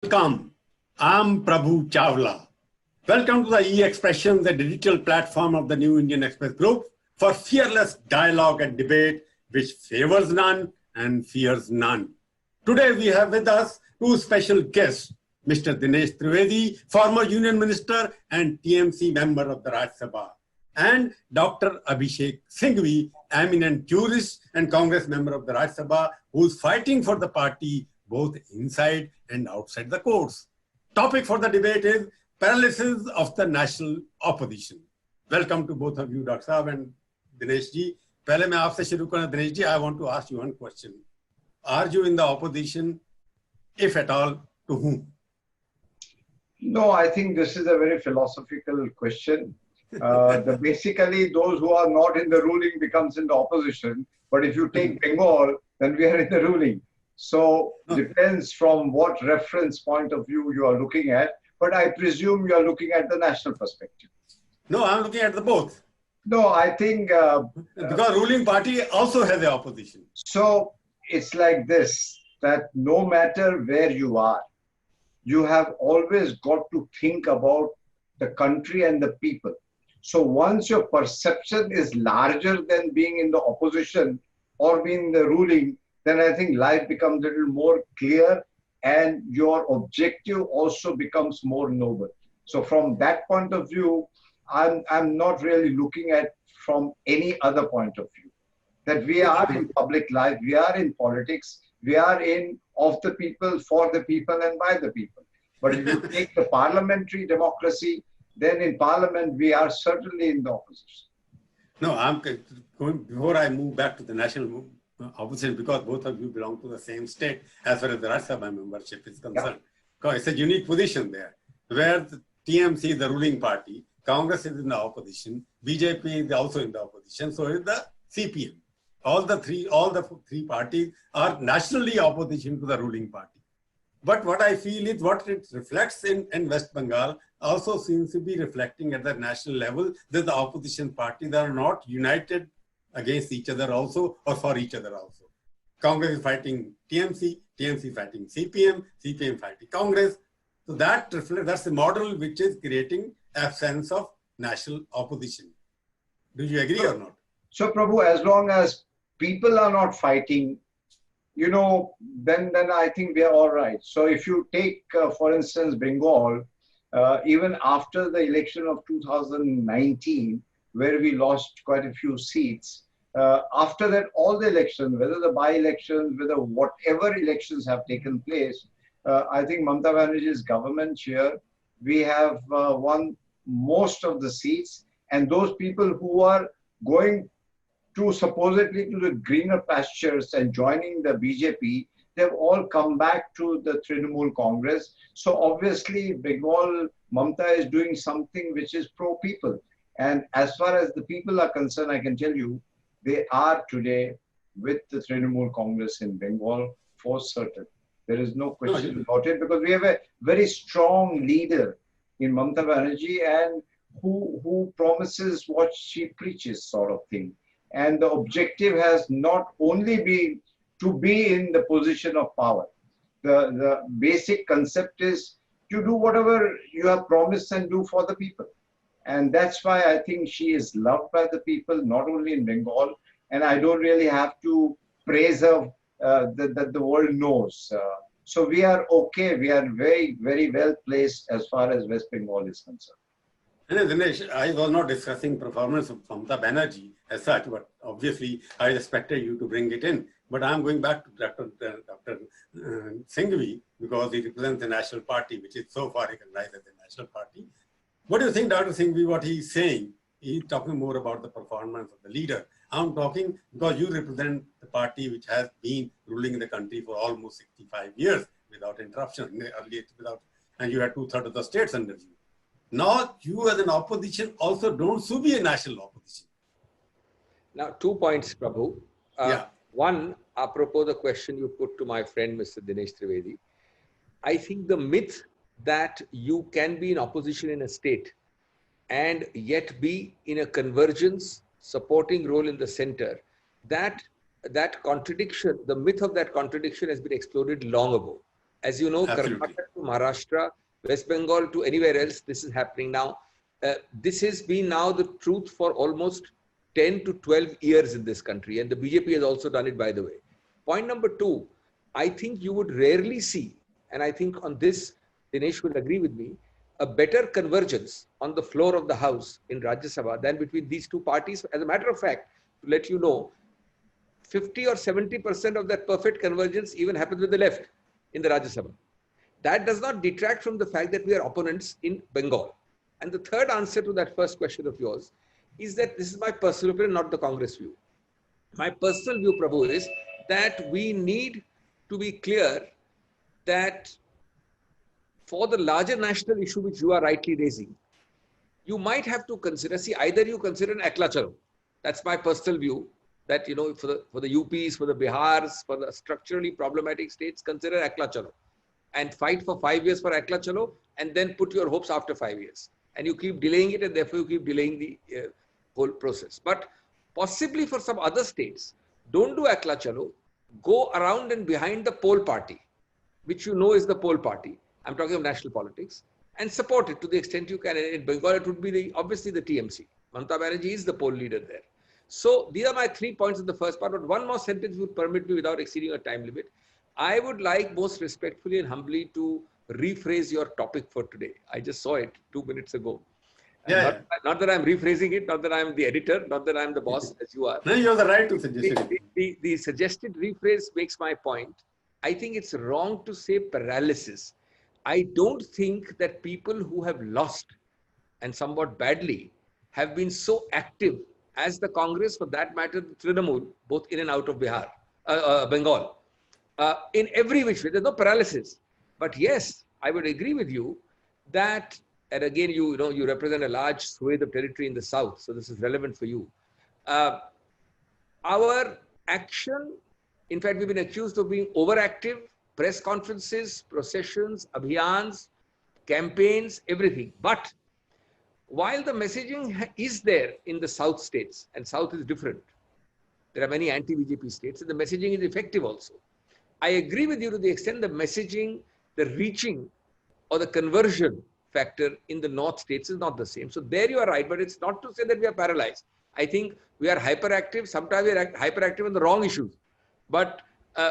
Welcome. I'm Prabhu Chawla. Welcome to the E-Expressions, the digital platform of the New Indian Express Group for fearless dialogue and debate which favors none and fears none. Today we have with us two special guests, Mr. Dinesh Trivedi, former Union Minister and TMC member of the Rajya Sabha, and Dr. Abhishek Singhvi, eminent jurist and Congress member of the Rajya Sabha, who is fighting for the party both inside and outside the courts. Topic for the debate is paralysis of the national opposition. Welcome to both of you, Dr. Saab and Dinesh ji. पहले मैं आपसे शुरू करना Dinesh ji, I want to ask you one question. Are you in the opposition, if at all, to whom? No, I think this is a very philosophical question. Basically, those who are not in the ruling becomes in the opposition. But if you take Bengal, then we are in the ruling. So depends from what reference point of view you are looking at. But I presume you are looking at the national perspective. No, I'm looking at the both. No, I think... because ruling party also has the opposition. So it's like this, that no matter where you are, you have always got to think about the country and the people. So once your perception is larger than being in the opposition or being in the ruling, then I think life becomes a little more clear and your objective also becomes more noble. So from that point of view, I'm not really looking at from any other point of view. That we are in public life, we are in politics, we are in of the people, for the people and by the people. But if you take the parliamentary democracy, then in parliament we are certainly in the opposition. No, I'm going, before I move back to the national opposition, because both of you belong to the same state as far as the Rajya Sabha membership is concerned. Yeah. It's a unique position there, where the TMC is the ruling party, Congress is in the opposition, BJP is also in the opposition, so is the CPM. All the three parties are nationally opposition to the ruling party. But what I feel is what it reflects in West Bengal also seems to be reflecting at the national level that the opposition parties are not united against each other also or for each other also. Congress is fighting TMC, TMC fighting CPM, CPM fighting Congress. So that's the model which is creating a sense of national opposition. Do you agree or not? So Prabhu, as long as people are not fighting, you know, then I think we are all right. So if you take, for instance, Bengal, even after the election of 2019, where we lost quite a few seats, after that, all the elections, whether the by-elections, whether whatever elections have taken place, I think Mamata Banerjee's government here, we have won most of the seats, and those people who are going to supposedly to the greener pastures and joining the BJP, they've all come back to the Trinamool Congress. So obviously Bengal, Mamata is doing something which is pro-people. And as far as the people are concerned, I can tell you, they are today with the Trinamool Congress in Bengal for certain. There is no question about it, because we have a very strong leader in Mamata Banerjee and who promises what she preaches, sort of thing. And the objective has not only been to be in the position of power. The basic concept is to do whatever you have promised and do for the people. And that's why I think she is loved by the people, not only in Bengal. And I don't really have to praise her that the world knows. So we are okay. We are very, very well placed as far as West Bengal is concerned. Dinesh, I was not discussing performance of Mamata Banerjee as such, but obviously I expected you to bring it in. But I'm going back to Dr. Singhvi, because he represents the national party, which is so far recognized as a national party. What do you think, Dr. Singhvi, what he's saying? He's talking more about the performance of the leader. I'm talking because you represent the party which has been ruling the country for almost 65 years without interruption, and you had 2/3 of the states under you. Now, you as an opposition also don't so be a national opposition. Now, 2 points, Prabhu. One, apropos the question you put to my friend, Mr. Dinesh Trivedi, I think the myth that you can be in opposition in a state and yet be in a convergence supporting role in the center, that contradiction, the myth of that contradiction has been exploded long ago. As you know, Absolutely. Karnataka to Maharashtra, West Bengal to anywhere else, this is happening now. This has been now the truth for almost 10 to 12 years in this country. And the BJP has also done it, by the way. Point number two, I think you would rarely see, and I think on this, Dinesh will agree with me, a better convergence on the floor of the House in Rajya Sabha than between these two parties. As a matter of fact, to let you know, 50 or 70% of that perfect convergence even happens with the left in the Rajya Sabha. That does not detract from the fact that we are opponents in Bengal. And the third answer to that first question of yours is that this is my personal opinion, not the Congress view. My personal view, Prabhu, is that we need to be clear that for the larger national issue which you are rightly raising, you might have to consider, see, either you consider an Ekla Chalo. That's my personal view, that, you know, for the UPs, for the Bihars, for the structurally problematic states, consider Ekla Chalo and fight for 5 years for Ekla Chalo and then put your hopes after 5 years. And you keep delaying it and therefore you keep delaying the whole process. But possibly for some other states, don't do Ekla Chalo, go around and behind the poll party, which you know is the poll party. I'm talking of national politics, and support it to the extent you can. In Bengal, it would be obviously the TMC. Mamata Banerjee is the poll leader there. So these are my 3 points in the first part, but one more sentence would permit me without exceeding a time limit. I would like most respectfully and humbly to rephrase your topic for today. I just saw it 2 minutes ago. Not that I'm rephrasing it, not that I'm the editor, not that I'm the boss as you are. No, you have the right to suggest it. The suggested rephrase makes my point. I think it's wrong to say paralysis. I don't think that people who have lost, and somewhat badly, have been so active as the Congress, for that matter, Trinamool, both in and out of Bengal. In every which way, there's no paralysis. But yes, I would agree with you that, and again, you represent a large swathe of territory in the south, so this is relevant for you. Our action, in fact, we've been accused of being overactive, press conferences, processions, abhiyans, campaigns, everything. But while the messaging is there in the south states, and south is different, there are many anti-BJP states, and the messaging is effective also. I agree with you to the extent the messaging, the reaching or the conversion factor in the north states is not the same. So there you are right, but it's not to say that we are paralyzed. I think we are hyperactive. Sometimes we are hyperactive on the wrong issues, but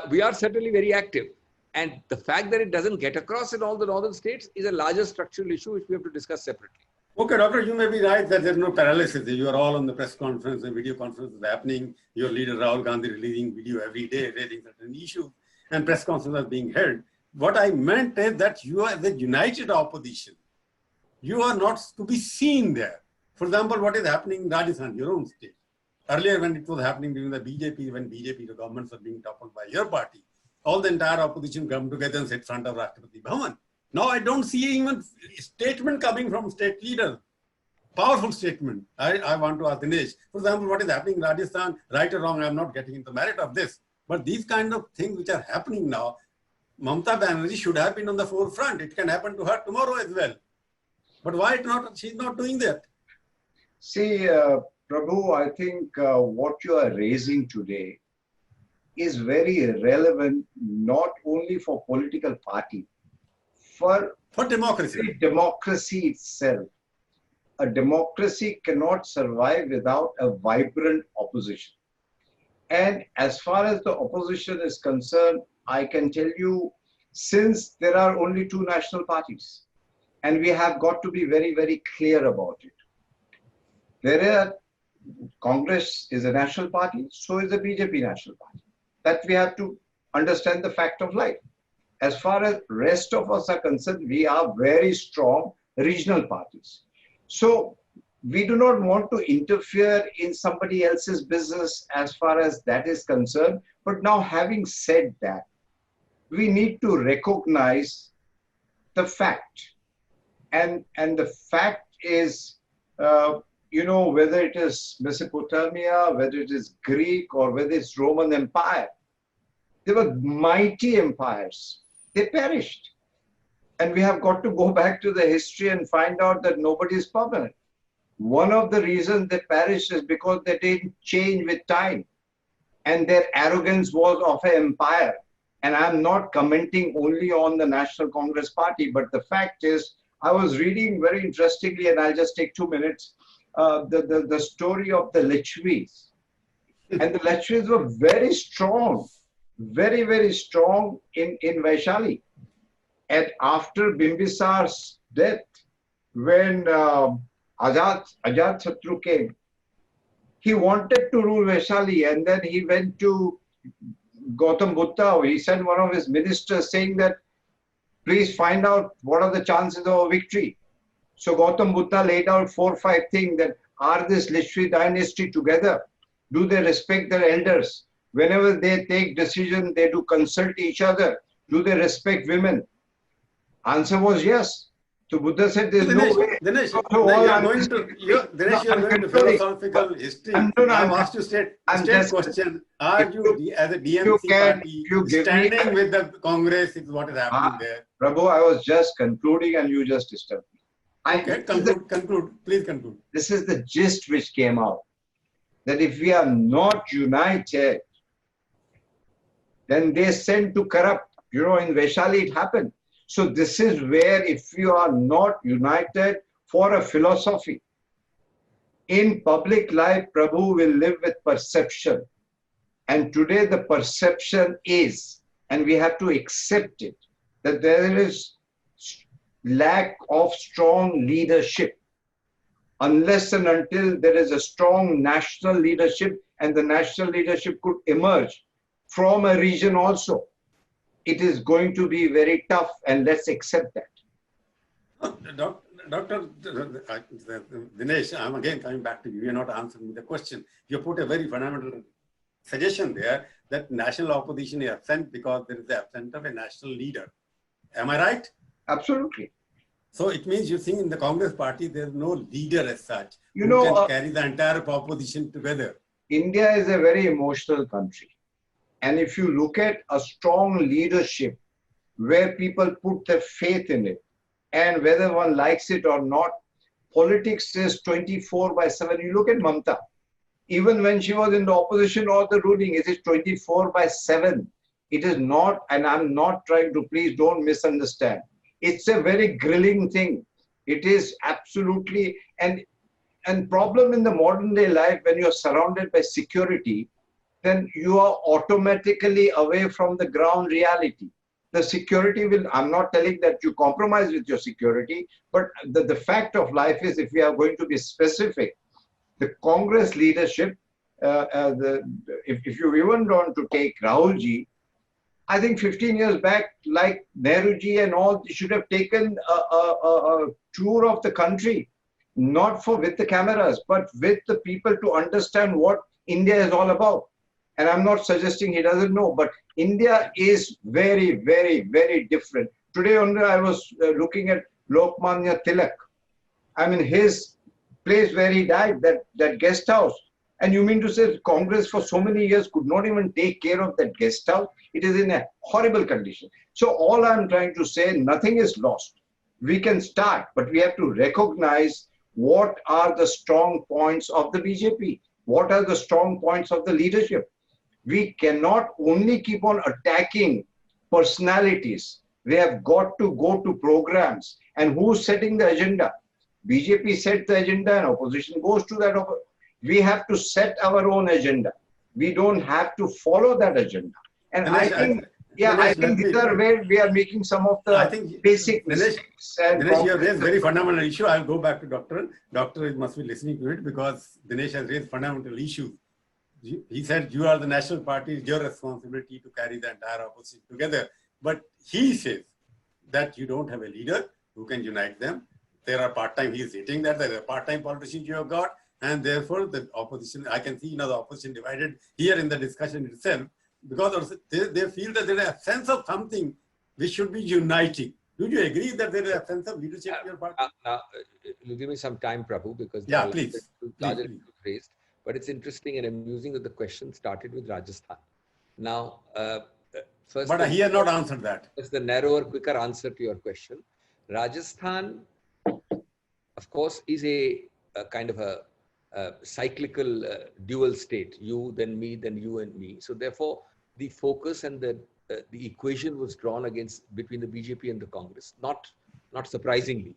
we are certainly very active. And the fact that it doesn't get across in all the northern states is a larger structural issue which we have to discuss separately. Okay, Doctor, you may be right that there's no paralysis. You are all on the press conference, the video conference is happening. Your leader Rahul Gandhi releasing video every day, raising certain issues, and press conferences are being held. What I meant is that you are the united opposition. You are not to be seen there. For example, what is happening in Rajasthan, your own state. Earlier, when it was happening during the BJP, when BJP, the governments were being toppled by your party, all the entire opposition come together and sit in front of Rashtrapati Bhavan. Now I don't see even a statement coming from state leaders. Powerful statement. I want to ask Dinesh. For example, what is happening in Rajasthan, right or wrong, I'm not getting into the merit of this. But these kind of things which are happening now, Mamata Banerjee should have been on the forefront. It can happen to her tomorrow as well. But why not? She's not doing that. See, Prabhu, I think what you are raising today is very relevant not only for political party, for democracy. Democracy itself. A democracy cannot survive without a vibrant opposition. And as far as the opposition is concerned, I can tell you, since there are only 2 national parties, and we have got to be very, very clear about it. Congress is a national party, so is the BJP national party. That we have to understand the fact of life. As far as rest of us are concerned, we are very strong regional parties. So we do not want to interfere in somebody else's business as far as that is concerned. But now, having said that, we need to recognize the fact. And the fact is, whether it is Mesopotamia, whether it is Greek, or whether it's Roman Empire, they were mighty empires. They perished. And we have got to go back to the history and find out that nobody is permanent. One of the reasons they perished is because they didn't change with time. And their arrogance was of an empire. And I'm not commenting only on the National Congress Party, but the fact is, I was reading very interestingly, and I'll just take 2 minutes, the story of the Lichvis. And the Lichvis were very strong, very, very strong in Vaishali. And after Bimbisar's death, when Ajat Satru came, he wanted to rule Vaishali, and then he went to Gautam Buddha. He sent one of his ministers saying that, please find out what are the chances of a victory. So Gautam Buddha laid out 4 or 5 things that are this Lishwi dynasty together? Do they respect their elders? Whenever they take decision, they do consult each other. Do they respect women? Answer was yes. So Buddha said, there's no way. Dinesh, So you all are I'm going saying- to, Dinesh, you are going to philosophical history. I'm I've asked you straight question. Are you, as a DMC party, standing with the Congress is what is happening there? Prabhu, I was just concluding and you just disturbed me. Okay, conclude. Please conclude. This is the gist which came out. That if we are not united, then they send to corrupt. You know, in Vaishali it happened. So this is where if you are not united for a philosophy, in public life, Prabhu will live with perception. And today the perception is, and we have to accept it, that there is lack of strong leadership. Unless and until there is a strong national leadership, and the national leadership could emerge from a region also, it is going to be very tough, and let's accept that. Dr. Dinesh, I'm again coming back to you. You're not answering the question. You put a very fundamental suggestion there that national opposition is absent because there is the absence of a national leader. Am I right? Absolutely. So it means you think in the Congress party, there's no leader as such who can carry the entire opposition together. India is a very emotional country. And if you look at a strong leadership where people put their faith in it, and whether one likes it or not, politics is 24/7. You look at Mamta. Even when she was in the opposition or the ruling, it is 24/7. It is not, and I'm not trying to, please don't misunderstand. It's a very grilling thing. It is absolutely, and problem in the modern day life, when you're surrounded by security, then you are automatically away from the ground reality. The security will, I'm not telling that you compromise with your security, but the fact of life is, if we are going to be specific, the Congress leadership, if you even want to take Rahulji, I think 15 years back, like Nehruji and all, they should have taken a tour of the country, not with the cameras, but with the people to understand what India is all about. And I'm not suggesting he doesn't know, but India is very, very, very different. Today only I was looking at Lokmanya Tilak. I mean, his place where he died, that guest house. And you mean to say Congress for so many years could not even take care of that guest house? It is in a horrible condition. So all I'm trying to say, nothing is lost. We can start, but we have to recognize what are the strong points of the BJP. What are the strong points of the leadership? We cannot only keep on attacking personalities. We have got to go to programs. And who's setting the agenda? BJP set the agenda and opposition goes to that. We have to set our own agenda. We don't have to follow that agenda. And I think these are where we are making some of the basic mistakes. Dinesh, you have raised very fundamental issue. I'll go back to Doctor. Doctor must be listening to it because Dinesh has raised fundamental issues. He said, you are the national party, it's your responsibility to carry the entire opposition together. But he says that you don't have a leader who can unite them. There are part-time, he is hitting that, there are part-time politicians you have got, and therefore the opposition, I can see the opposition divided here in the discussion itself, because they feel that there is a sense of something which should be uniting. Do you agree that there is a sense of leadership in your party? You give me some time, Prabhu, because please. Raised. But it's interesting and amusing that the question started with Rajasthan. Now, first, but he has not answered that. That's the narrower, quicker answer to your question. Rajasthan, of course, is a kind of a cyclical dual state. You, then me, then you and me. So therefore, the focus and the the equation was drawn against between the BJP and the Congress. Not surprisingly,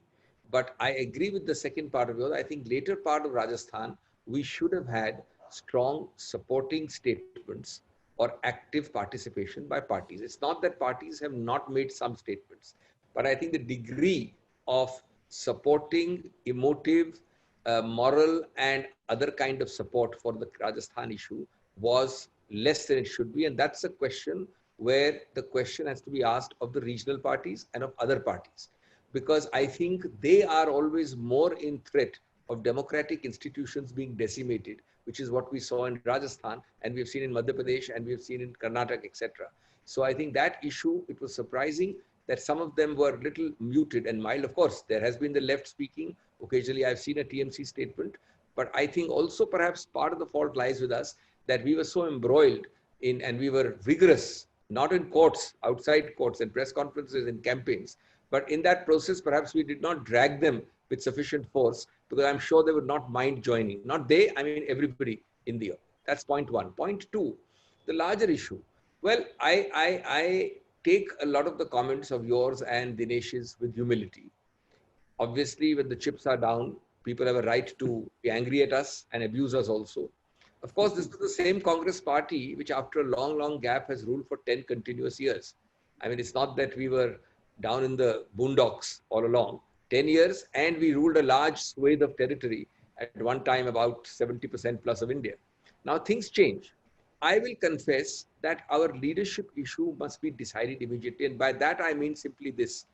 but I agree with the second part of yours. I think later part of Rajasthan, we should have had strong supporting statements or active participation by parties. It's not that parties have not made some statements, but I think the degree of supporting, emotive, moral, and other kind of support for the Rajasthan issue was less than it should be. And that's a question where the question has to be asked of the regional parties and of other parties, because I think they are always more in threat of democratic institutions being decimated, which is what we saw in Rajasthan, and we've seen in Madhya Pradesh, and we've seen in Karnataka, etc. So I think that issue, it was surprising that some of them were little muted and mild. Of course, there has been the left speaking. Occasionally, I've seen a TMC statement. But I think also perhaps part of the fault lies with us that we were so embroiled in, and we were vigorous, not in courts, outside courts and press conferences and campaigns. But in that process, perhaps we did not drag them with sufficient force, because I'm sure they would not mind joining. Not they, I mean everybody in the earth. That's point one. Point two, the larger issue. Well, I take a lot of the comments of yours and Dinesh's with humility. Obviously, when the chips are down, people have a right to be angry at us and abuse us also. Of course, this is the same Congress party which after a long, long gap has ruled for 10 continuous years. I mean, it's not that we were down in the boondocks all along. 10 years, and we ruled a large swathe of territory, at one time about 70% plus of India. Now things change. I will confess that our leadership issue must be decided immediately. And by that, I mean simply this,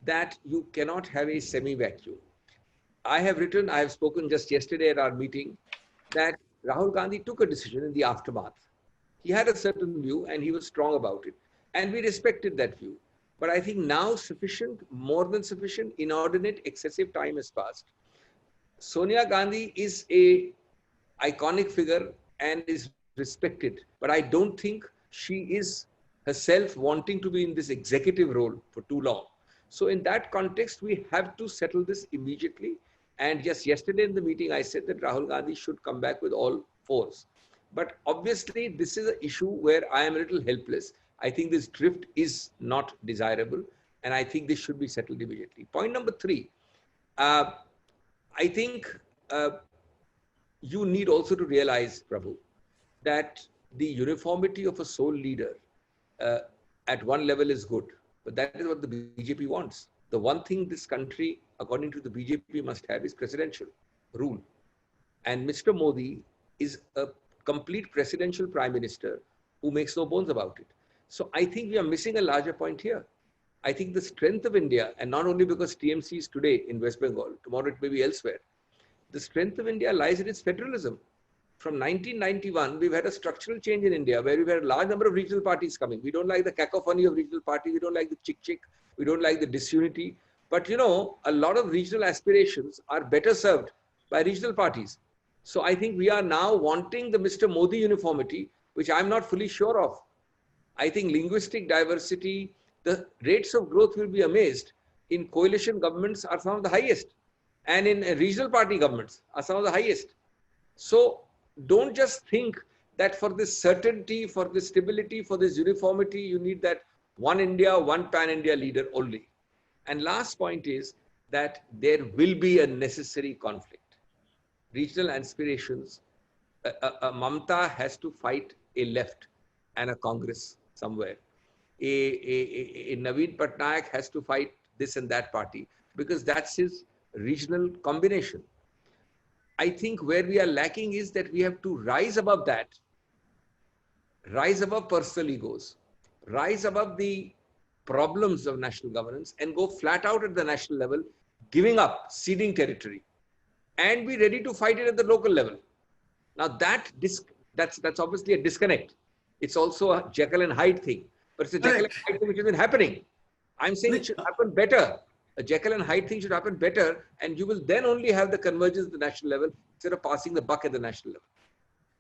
that you cannot have a semi-vacuum. I have spoken just yesterday at our meeting that Rahul Gandhi took a decision in the aftermath. He had a certain view and he was strong about it. And we respected that view. But I think now sufficient, more than sufficient, inordinate, excessive time has passed. Sonia Gandhi is a iconic figure and is respected. But I don't think she is herself wanting to be in this executive role for too long. So in that context, we have to settle this immediately. And just yesterday in the meeting, I said that Rahul Gandhi should come back with all force. But obviously, this is an issue where I am a little helpless. I think this drift is not desirable, and I think this should be settled immediately. Point number three, I think you need also to realize, Prabhu, that the uniformity of a sole leader at one level is good, but that is what the BJP wants. The one thing this country, according to the BJP, must have is presidential rule. And Mr. Modi is a complete presidential prime minister who makes no bones about it. So I think we are missing a larger point here. I think the strength of India, and not only because TMC is today in West Bengal, tomorrow it may be elsewhere, the strength of India lies in its federalism. From 1991, we've had a structural change in India where we've had a large number of regional parties coming. We don't like the cacophony of regional parties. We don't like the chick-chick. We don't like the disunity. But you know, a lot of regional aspirations are better served by regional parties. So I think we are now wanting the Mr. Modi uniformity, which I'm not fully sure of. I think linguistic diversity, the rates of growth, will be amazed. In coalition governments are some of the highest, and in regional party governments are some of the highest. So don't just think that for this certainty, for this stability, for this uniformity, you need that one India, one pan-India leader only. And last point is that there will be a necessary conflict. Regional aspirations, Mamata has to fight a left and a Congress somewhere. A Naveen Patnaik has to fight this and that party, because that's his regional combination. I think where we are lacking is that we have to rise above that, rise above personal egos, rise above the problems of national governance, and go flat out at the national level, giving up, ceding territory, and be ready to fight it at the local level. Now that's obviously a disconnect. It's also a Jekyll and Hyde thing, but it's a Jekyll and Hyde thing which has been happening. I'm saying it should happen better. A Jekyll and Hyde thing should happen better, and you will then only have the convergence at the national level instead of passing the buck at the national level.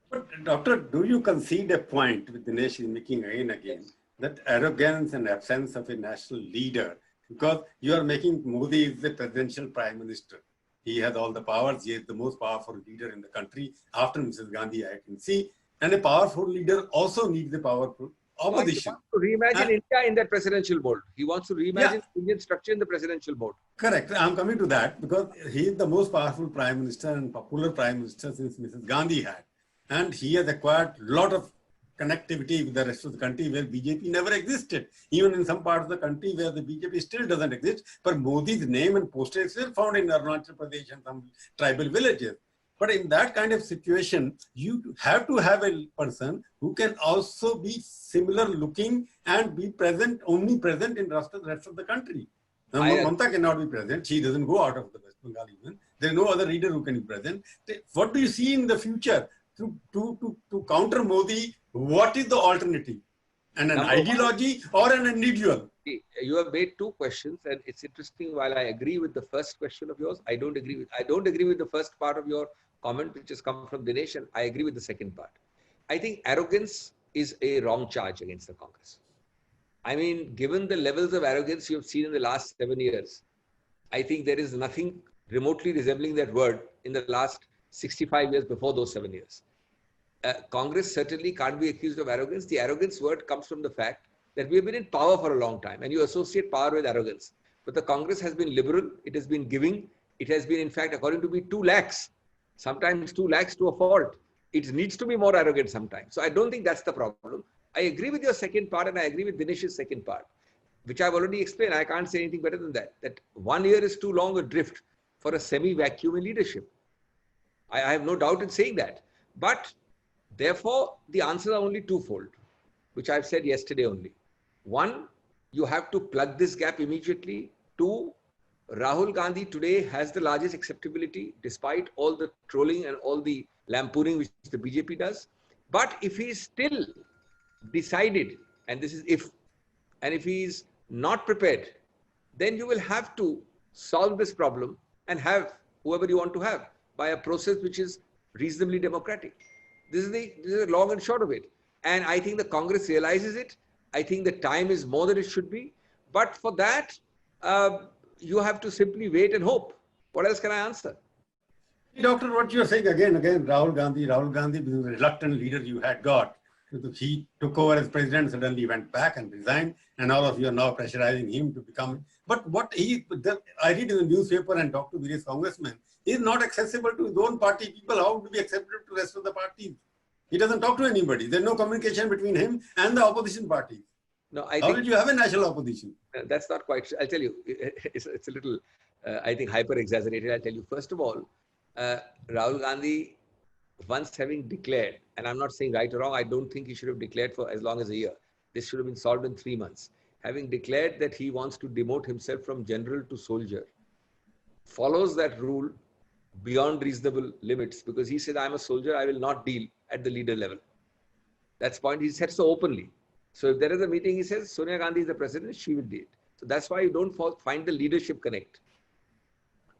But Doctor, do you concede a point with Dinesh is making again and again, that arrogance and absence of a national leader, because you are making Modi is the presidential prime minister. He has all the powers. He is the most powerful leader in the country after Mrs. Gandhi, I can see. And a powerful leader also needs the powerful opposition. He wants to reimagine India in that presidential mode. He wants to reimagine Indian structure in the presidential mode. Correct. I'm coming to that because he is the most powerful prime minister and popular prime minister since Mrs. Gandhi had. And he has acquired a lot of connectivity with the rest of the country where BJP never existed. Even in some parts of the country where the BJP still doesn't exist, but Modi's name and poster is still found in Arunachal Pradesh and some tribal villages. But in that kind of situation, you have to have a person who can also be similar looking and be present, omnipresent in the rest of the country. Now, Mamata cannot be present. She doesn't go out of the West Bengal even. There is no other leader who can be present. What do you see in the future to counter Modi? What is the alternative? And an ideology or an individual? You have made two questions, and it's interesting. While I agree with the first question of yours, I don't agree with the first part of your comment, which has come from Dinesh, and I agree with the second part. I think arrogance is a wrong charge against the Congress. I mean, given the levels of arrogance you have seen in the last 7 years, I think there is nothing remotely resembling that word in the last 65 years before those 7 years. Congress certainly can't be accused of arrogance. The arrogance word comes from the fact that we have been in power for a long time, and you associate power with arrogance. But the Congress has been liberal, it has been giving, it has been, in fact, according to me, 2 lakhs, sometimes 2 lakhs to a fault. It needs to be more arrogant sometimes. So I don't think that's the problem. I agree with your second part, and I agree with Dinesh's second part, which I've already explained. I can't say anything better than that. That 1 year is too long a drift for a semi-vacuum in leadership. I have no doubt in saying that. But therefore, the answers are only twofold, which I've said yesterday only. One, you have to plug this gap immediately. Two, Rahul Gandhi today has the largest acceptability despite all the trolling and all the lampooning which the BJP does. But if he is still decided, and this is if, and if he is not prepared, then you will have to solve this problem and have whoever you want to have by a process which is reasonably democratic. This is the long and short of it. And I think the Congress realizes it. I think the time is more than it should be. But for that, you have to simply wait and hope. What else can I answer? Doctor, what you're saying again, Rahul Gandhi, the reluctant leader you had got. He took over as president, suddenly went back and resigned, and all of you are now pressurizing him to become. But what I read in the newspaper and talked to various congressmen, he is not accessible to his own party people. How to be accepted to the rest of the parties? He doesn't talk to anybody. There's no communication between him and the opposition party. No, How did you have a national opposition? That's not quite true. I'll tell you, it's a little, I think, hyper-exaggerated. I'll tell you, first of all, Rahul Gandhi, once having declared, and I'm not saying right or wrong, I don't think he should have declared for as long as a year. This should have been solved in 3 months. Having declared that he wants to demote himself from general to soldier, follows that rule beyond reasonable limits, because he said, I'm a soldier, I will not deal at the leader level. That's the point. He said so openly. So if there is a meeting, he says, Sonia Gandhi is the president, she will deal. So that's why you don't find the leadership connect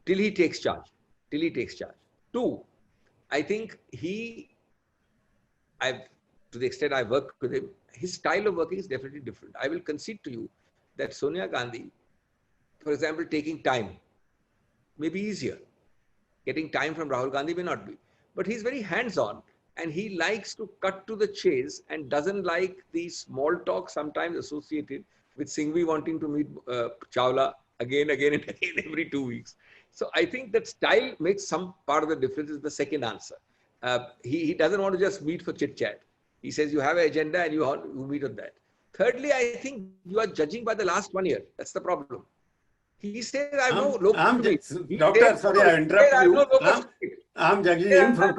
till he takes charge. Two, I think to the extent I work with him, his style of working is definitely different. I will concede to you that Sonia Gandhi, for example, taking time may be easier. Getting time from Rahul Gandhi may not be. But he's very hands-on, and he likes to cut to the chase and doesn't like the small talk sometimes associated with Singhvi wanting to meet Chawla again and again every 2 weeks. So I think that style makes some part of the difference is the second answer. He doesn't want to just meet for chit-chat. He says you have an agenda and you meet on that. Thirdly, I think you are judging by the last 1 year. That's the problem. He says, I have no local Doctor, sorry, I interrupt you. I'm judging him from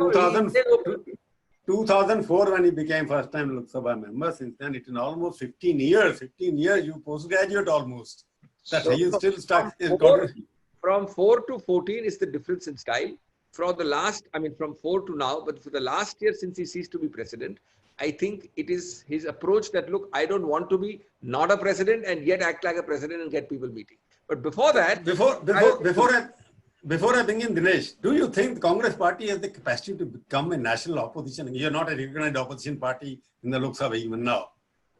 2004 when he became first-time Lok Sabha member. Since then, it's been almost 15 years. 15 years, you postgraduate almost. That he is still stuck. From 4 to 14 is the difference in style. From 4 to now, but for the last year since he ceased to be president, I think it is his approach that, look, I don't want to be not a president and yet act like a president and get people meeting. But before that... Before I bring in Dinesh, do you think the Congress party has the capacity to become a national opposition? You're not a recognized opposition party in the Lok Sabha even now.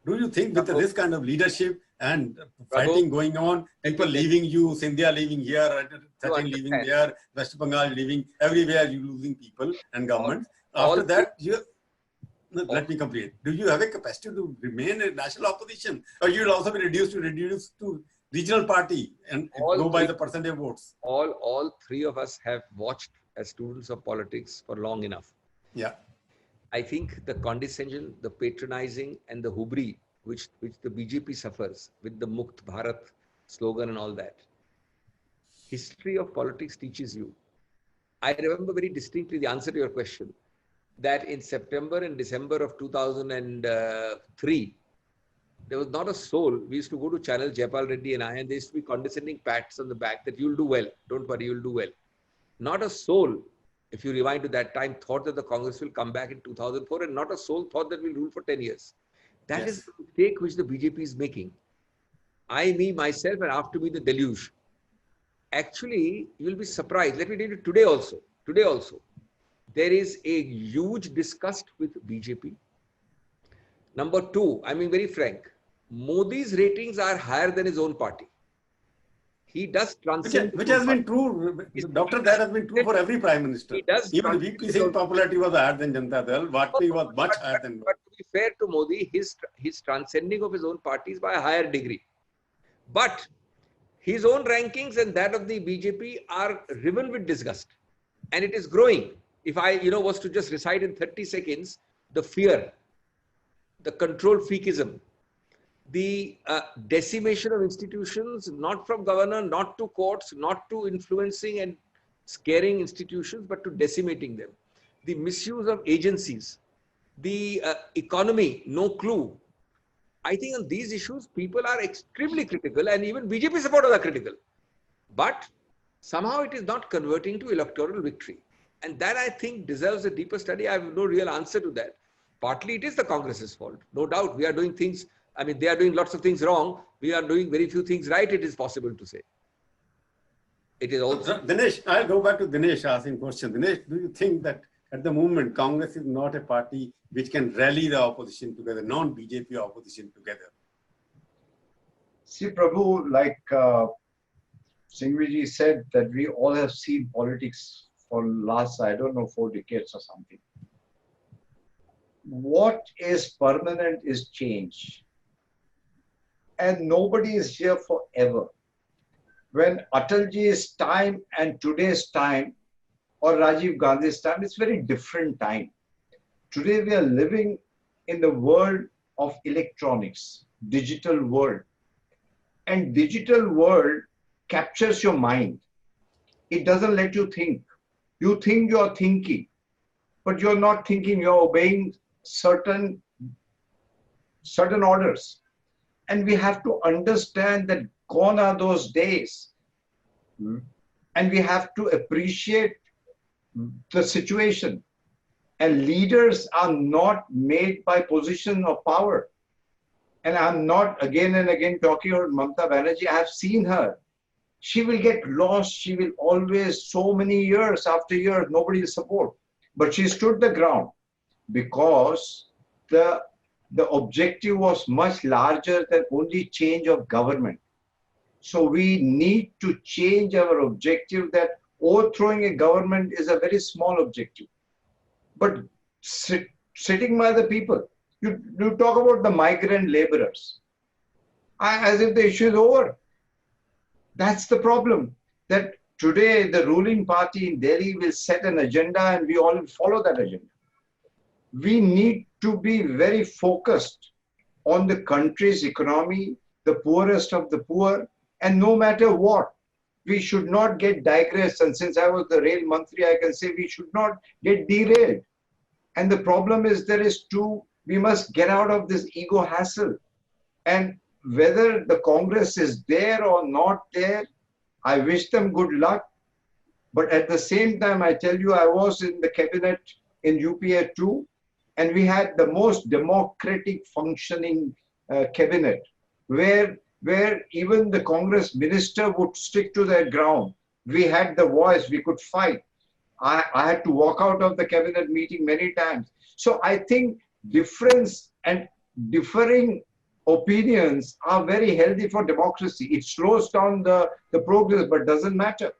Do you think with this kind of leadership and fighting going on, people leaving you, Sindhya leaving here, Sachin leaving there, West Bengal leaving, everywhere you're losing people and government. After that, Let me complete. Do you have a capacity to remain a national opposition, or you will also be reduced to regional party and go by the percentage votes? All three of us have watched as students of politics for long enough. Yeah. I think the condescension, the patronizing, and the hubri which the BJP suffers with the Mukt Bharat slogan and all that. History of politics teaches you. I remember very distinctly the answer to your question, that in September and December of 2003, there was not a soul. We used to go to channel, Jaipal Reddy and I, and there used to be condescending pats on the back that you'll do well. Don't worry, you'll do well. Not a soul, if you rewind to that time, thought that the Congress will come back in 2004, and not a soul thought that we'll rule for 10 years. That is the mistake which the BJP is making. I, me, myself, and after me, the deluge. Actually, you'll be surprised. Let me tell you today also. There is a huge disgust with BJP. Number two, I mean very frank, Modi's ratings are higher than his own party. He does transcend. Which has been true, Doctor, that has been true for every Prime Minister. He does. Even VP Singh's popularity was higher than Janata Dal. Vajpayee was much higher than. But to be fair to Modi, his transcending of his own party is by a higher degree. But his own rankings and that of the BJP are riven with disgust. And it is growing. If I was to just recite in 30 seconds, the fear, the control freakism, the decimation of institutions, not from governor, not to courts, not to influencing and scaring institutions, but to decimating them. The misuse of agencies, the economy, no clue. I think on these issues, people are extremely critical, and even BJP supporters are critical. But somehow it is not converting to electoral victory. And that, I think, deserves a deeper study. I have no real answer to that. Partly it is the Congress's fault. No doubt. We are doing things, I mean, they are doing lots of things wrong. We are doing very few things right, it is possible to say. It is also... Dinesh, I'll go back to Dinesh asking question. Dinesh, do you think that at the moment, Congress is not a party which can rally the opposition together, non-BJP opposition together? See, Prabhu, like Singhvi said, that we all have seen politics for last, I don't know, 4 decades or something. What is permanent is change. And nobody is here forever. When Atalji's time and today's time, or Rajiv Gandhi's time, it's very different time. Today we are living in the world of electronics, digital world. And digital world captures your mind. It doesn't let you think. You think you are thinking, but you're not thinking, you're obeying certain orders. And we have to understand that gone are those days. And we have to appreciate the situation. And leaders are not made by position of power. And I'm not again and again talking about Mamata Banerjee. I have seen her. She will get lost. She will always, so many years after years, nobody will support. But she stood the ground because the objective was much larger than only change of government. So we need to change our objective, that overthrowing a government is a very small objective. But sitting by the people, you talk about the migrant laborers, as if the issue is over. That's the problem, that today the ruling party in Delhi will set an agenda and we all follow that agenda. We need to be very focused on the country's economy, the poorest of the poor, and no matter what, we should not get digressed. And since I was the rail mantri, I can say we should not get derailed. And the problem is we must get out of this ego hassle. And whether the Congress is there or not there, I wish them good luck. But at the same time, I tell you, I was in the cabinet in UPA 2, and we had the most democratic functioning cabinet, where even the Congress minister would stick to their ground. We had the voice, we could fight. I had to walk out of the cabinet meeting many times. So I think difference and differing opinions are very healthy for democracy. It slows down the progress, but doesn't matter.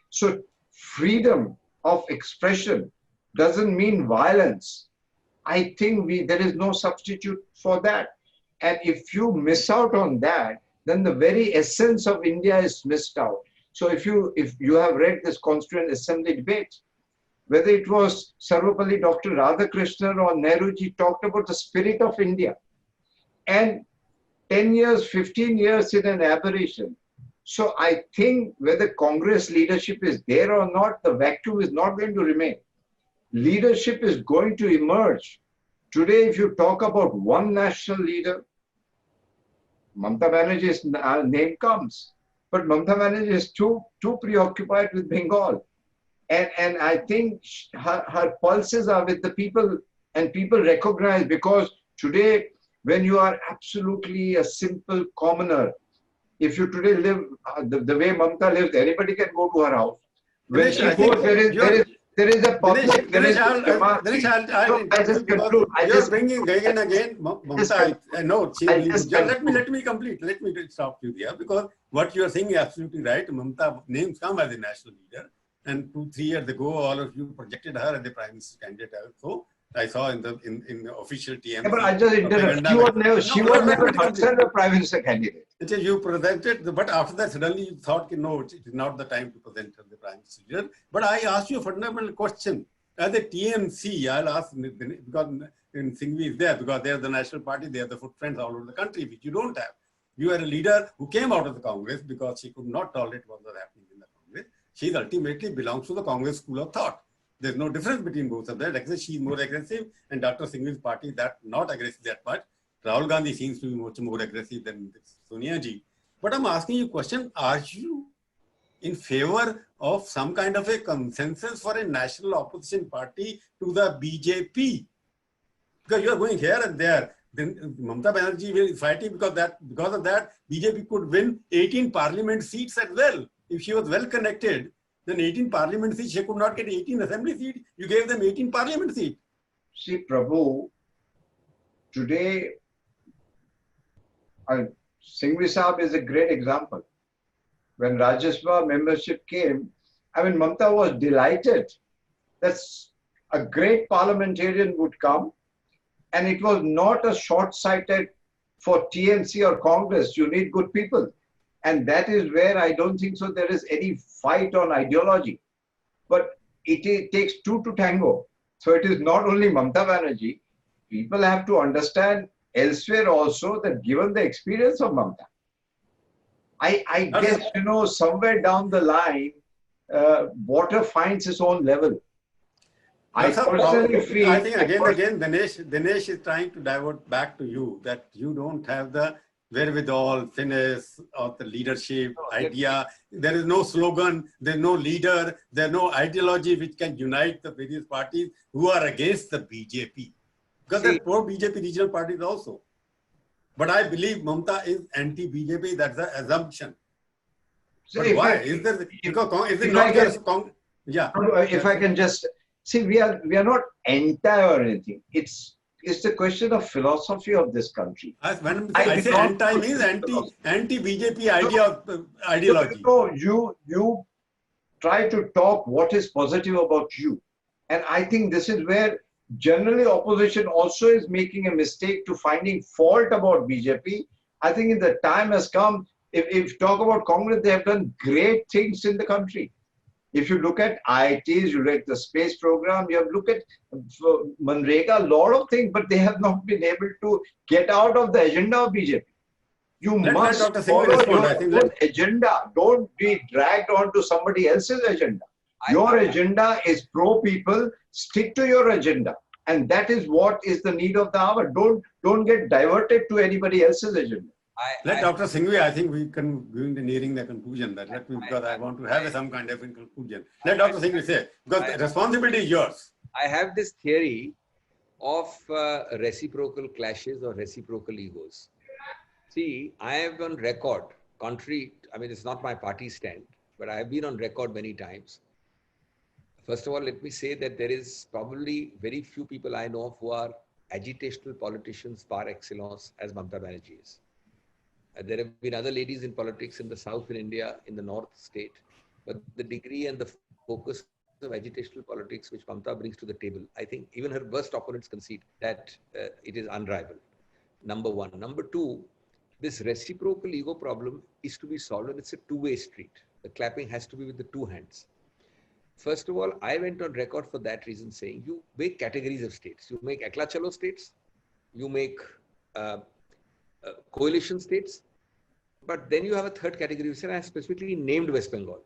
So freedom of expression doesn't mean violence. I think there is no substitute for that. And if you miss out on that, then the very essence of India is missed out. So if you have read this Constituent Assembly debate, whether it was Sarvapalli Dr. Radhakrishnan or Nehruji talked about the spirit of India. And 10 years, 15 years in an aberration. So I think whether Congress leadership is there or not, the vacuum is not going to remain. Leadership is going to emerge. Today, if you talk about one national leader, Mamata Banerjee's name comes. But Mamata Banerjee is too preoccupied with Bengal. And I think her pulses are with the people, and people recognize, because today, when you are absolutely a simple commoner, if you today live the way Mamata lives, anybody can go to her house. When Dinesh, she goes, there is a public. I'll just conclude. You're bringing again and again, Mamata. No, let me complete. Let me stop you there, because what you are saying is absolutely right. Mamata names come as a national leader. And 2-3 years ago, all of you projected her as the prime minister candidate. So I saw in the official TMC. Yeah, but I just interrupt. She was never considered a prime minister candidate. You presented, but after that, suddenly you thought, no, it is not the time to present her the prime minister leader. But I asked you a fundamental question. As a TMC, I'll ask, because in Singhvi is there, because they are the national party, they are the footprints all over the country, which you don't have. You are a leader who came out of the Congress because she could not tolerate what was happening in the Congress. She ultimately belongs to the Congress school of thought. There's no difference between both of them. Like she's more aggressive, and Dr. Singhvi's party is not aggressive that much. Rahul Gandhi seems to be much more aggressive than Sonia ji. But I'm asking you a question: are you in favor of some kind of a consensus for a national opposition party to the BJP? Because you are going here and there. Then Mamata Banerjee will fight it because of that BJP could win 18 parliament seats as well. If she was well connected, then 18 parliament seats, she could not get 18 assembly seats. You gave them 18 parliament seats. See, Prabhu, today, Singhvi Saab is a great example. When Rajya Sabha membership came, Mamata was delighted that a great parliamentarian would come, and it was not a short-sighted for TMC or Congress. You need good people. And that is where I don't think so there is any fight on ideology. But it takes two to tango. So it is not only Mamata Banerjee. People have to understand elsewhere also that given the experience of Mamata, I guess, somewhere down the line, water finds its own level. I think again, Dinesh is trying to divert back to you that you don't have the wherewithal, finesse, or the leadership idea. There is no slogan, there is no leader, there is no ideology which can unite the various parties who are against the BJP. Because there are pro-BJP regional parties also. But I believe Mamata is anti-BJP, that's the assumption. So but why? If I can just, see, we are not anti or anything. It's the question of philosophy of this country. When I say anti means anti-BJP ideology. No, you try to talk what is positive about you. And I think this is where generally opposition also is making a mistake to finding fault about BJP. I think the time has come. If you talk about Congress, they have done great things in the country. If you look at IITs, you look at the space program, you have looked at Manrega, a lot of things, but they have not been able to get out of the agenda of BJP. You must follow your own agenda. Don't be dragged onto somebody else's agenda. Your agenda is pro-people. Stick to your agenda. And that is what is the need of the hour. Don't get diverted to anybody else's agenda. Let Dr. Singhvi, I think we can be nearing the conclusion because I want to have some kind of conclusion. Let Dr. Singhvi say, because the responsibility is yours. I have this theory of reciprocal clashes or reciprocal egos. See, I have on record, it's not my party stand, but I have been on record many times. First of all, let me say that there is probably very few people I know of who are agitational politicians par excellence as Mamata Banerjee is. There have been other ladies in politics in the south in India, in the north state, but the degree and the focus of agitational politics which Mamta brings to the table, I think even her worst opponents concede that it is unrivaled. Number one. Number two, this reciprocal ego problem is to be solved, and it's a two-way street. The clapping has to be with the two hands. First of all, I went on record for that reason saying you make categories of states. You make Ekla Chalo states, you make coalition states, but then you have a third category, which I specifically named West Bengal.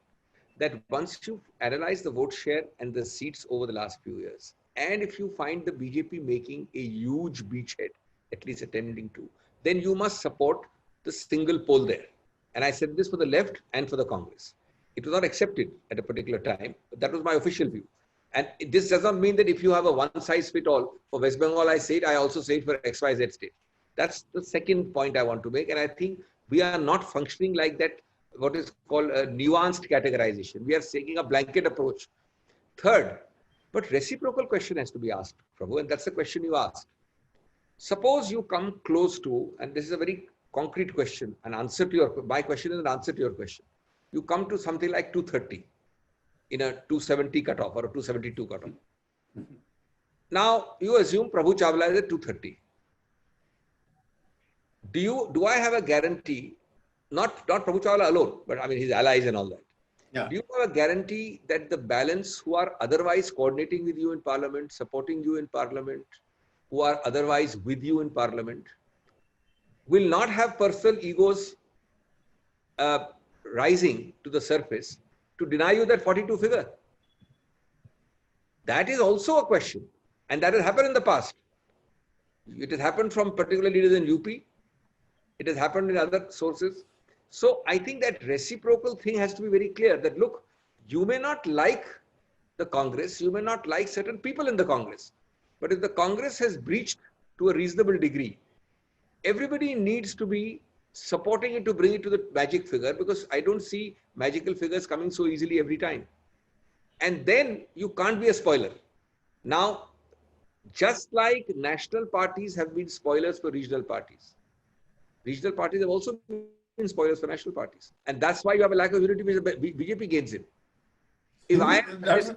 That once you analyze the vote share and the seats over the last few years, and if you find the BJP making a huge beachhead, at least attempting to, then you must support the single pole there. And I said this for the left and for the Congress. It was not accepted at a particular time, but that was my official view. And this does not mean that if you have a one-size-fits-all, for West Bengal I say it, I also say it for XYZ state. That's the second point I want to make. And I think we are not functioning like that, what is called a nuanced categorization. We are taking a blanket approach. Third, but reciprocal question has to be asked, Prabhu, and that's the question you asked. Suppose you come close to, and this is a very concrete question, an answer to your, my question is an answer to your question. You come to something like 230 in a 270 cutoff or a 272 cutoff. Now, you assume Prabhu Chawla is at 230. Do I have a guarantee, not Prabhu Chawla alone, but I mean his allies and all that. Yeah. Do you have a guarantee that the balance who are otherwise coordinating with you in Parliament, supporting you in Parliament, who are otherwise with you in Parliament, will not have personal egos rising to the surface to deny you that 42 figure? That is also a question. And that has happened in the past. It has happened from particular leaders in UP. It has happened in other sources. So I think that reciprocal thing has to be very clear that, look, you may not like the Congress, you may not like certain people in the Congress, but if the Congress has breached to a reasonable degree, everybody needs to be supporting it to bring it to the magic figure, because I don't see magical figures coming so easily every time. And then you can't be a spoiler. Now, just like national parties have been spoilers for regional parties have also been spoilers for national parties. And that's why you have a lack of unity which the BJP gains in. You have raised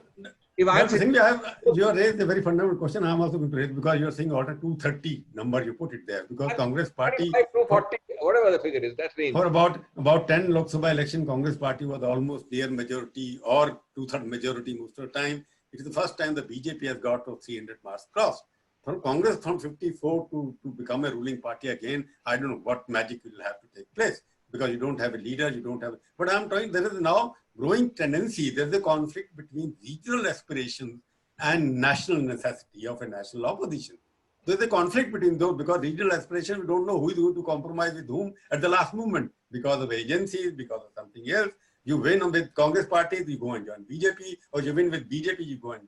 a very fundamental question. I am also going to raise, because you are saying order 230 number, you put it there, because Congress party, 240, whatever the figure is, that's range. For about 10 Lok Sabha election, Congress party was almost near majority or 2/3 majority most of the time. It is the first time the BJP has got to 300 marks crossed. For Congress from 54 to become a ruling party again, I don't know what magic will have to take place, because you don't have a leader, you don't have. But I'm trying, there is now growing tendency, there's a conflict between regional aspirations and national necessity of a national opposition. There's a conflict between those, because regional aspiration, we don't know who is going to compromise with whom at the last moment, because of agencies, because of something else. You win with Congress parties, you go and join BJP, or you win with BJP, you go and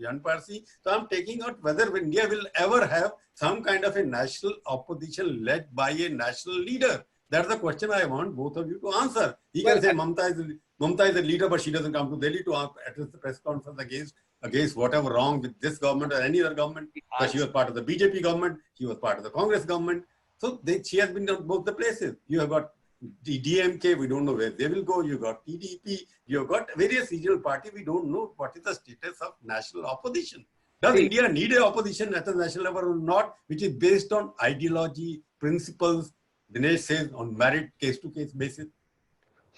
join Parsi. So I'm taking out whether India will ever have some kind of a national opposition led by a national leader. That's the question I want both of you to answer. He can say Mamta is a leader, but she doesn't come to Delhi to address the press conference against whatever wrong with this government or any other government. But she was part of the BJP government, she was part of the Congress government. So she has been on both the places. You have got the DMK, we don't know where they will go. You got TDP, you have got various regional parties. We don't know what is the status of national opposition. Does India need an opposition at the national level or not, which is based on ideology, principles, Dinesh says on merit, case-to-case basis?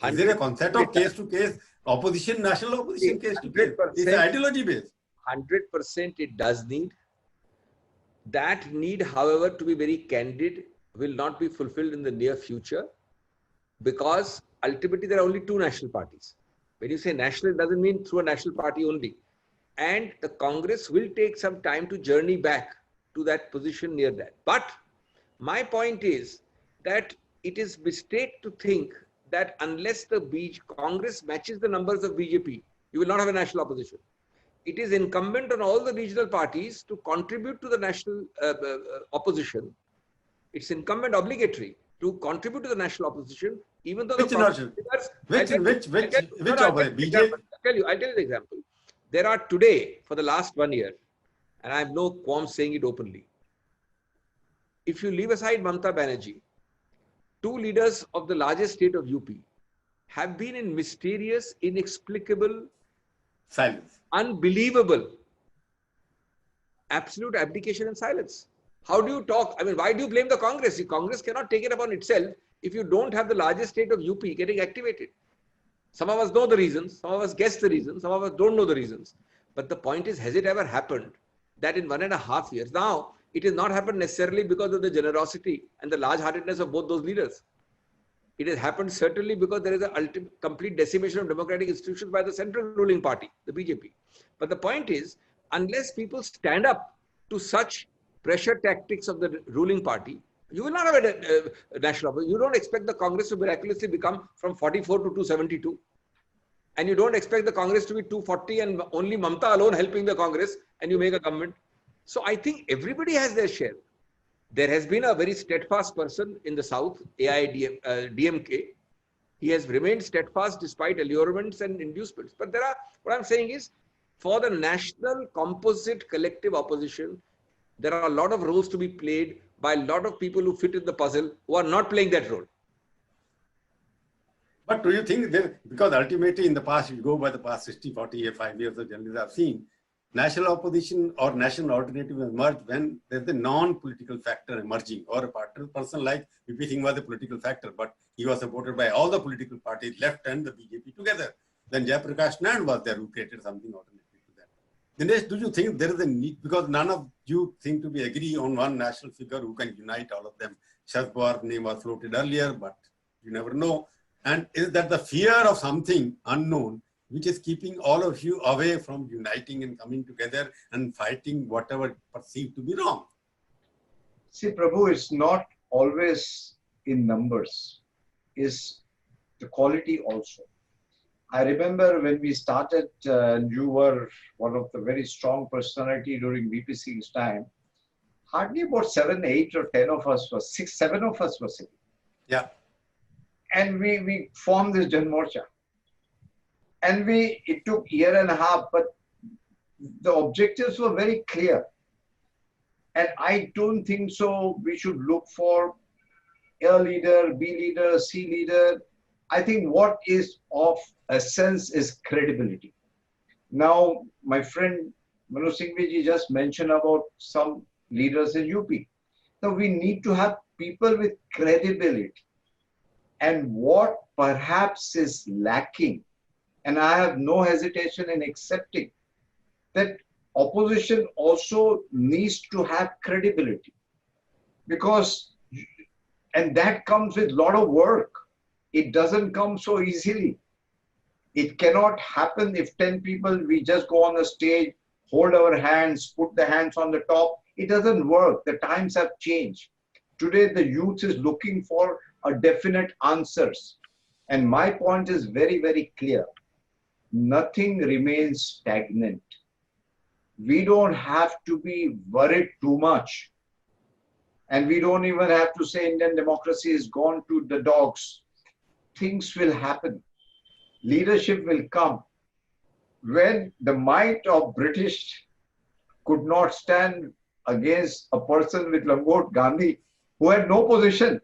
Is there a concept of case-to-case opposition, national opposition case-to-case? It's ideology-based. 100% it does need. That need, however, to be very candid, will not be fulfilled in the near future, because ultimately there are only two national parties. When you say national, it doesn't mean through a national party only. And the Congress will take some time to journey back to that position near that. But my point is that it is mistake to think that unless the Congress matches the numbers of BJP, you will not have a national opposition. It is incumbent on all the regional parties to contribute to the national opposition. It's incumbent obligatory to contribute to the national opposition, even though which the national? Which BJP? I'll tell you the example. There are today, for the last 1 year, and I have no qualms saying it openly, if you leave aside Mamta Banerjee, two leaders of the largest state of UP have been in mysterious, inexplicable Silence. Unbelievable. Absolute abdication and silence. How do you talk? I mean, why do you blame the Congress? The Congress cannot take it upon itself if you don't have the largest state of UP getting activated. Some of us know the reasons, some of us guess the reasons, some of us don't know the reasons. But the point is, has it ever happened that in 1.5 years? Now, it has not happened necessarily because of the generosity and the large-heartedness of both those leaders. It has happened certainly because there is a complete decimation of democratic institutions by the central ruling party, the BJP. But the point is, unless people stand up to such pressure tactics of the ruling party, you will not have a national opposition. You don't expect the Congress to miraculously become from 44 to 272. And you don't expect the Congress to be 240 and only Mamta alone helping the Congress and you make a government. So I think everybody has their share. There has been a very steadfast person in the South, DMK. He has remained steadfast despite allurements and inducements. But what I'm saying is, for the national composite collective opposition, there are a lot of roles to be played by a lot of people who fit in the puzzle who are not playing that role. But do you think that, because ultimately in the past, you go by the past 60, 40, 5 years of journalism, I've seen national opposition or national alternative emerge when there's a non-political factor emerging, or a person like VP Singh was a political factor, but he was supported by all the political parties, left and the BJP together. Then Jayaprakash Nand was there who created something alternative to that. Dinesh, do you think there is a need, because none of you seem to be agree on one national figure who can unite all of them. Sharad Pawar's name was floated earlier, but you never know. And is that the fear of something unknown which is keeping all of you away from uniting and coming together and fighting whatever perceived to be wrong? See, Prabhu, it's not always in numbers. It's the quality also. I remember when we started, you were one of the very strong personality during VP Singh's time. Hardly about 7, 8 or 10 of us was, 6, 7 of us were sitting. Yeah. And we formed this Jan Morcha. And it took 1.5 years, but the objectives were very clear. And I don't think so we should look for A leader, B leader, C leader. I think what is of essence is credibility. Now, my friend Manu Singhvi ji just mentioned about some leaders in UP. Now, we need to have people with credibility. And what perhaps is lacking, and I have no hesitation in accepting, that opposition also needs to have credibility. Because, and that comes with a lot of work. It doesn't come so easily. It cannot happen if 10 people, we just go on the stage, hold our hands, put the hands on the top. It doesn't work. The times have changed. Today, the youth is looking for a definite answers. And my point is very, very clear. Nothing remains stagnant. We don't have to be worried too much. And we don't even have to say Indian democracy is gone to the dogs. Things will happen. Leadership will come. When the might of British could not stand against a person with Langot Gandhi, who had no position.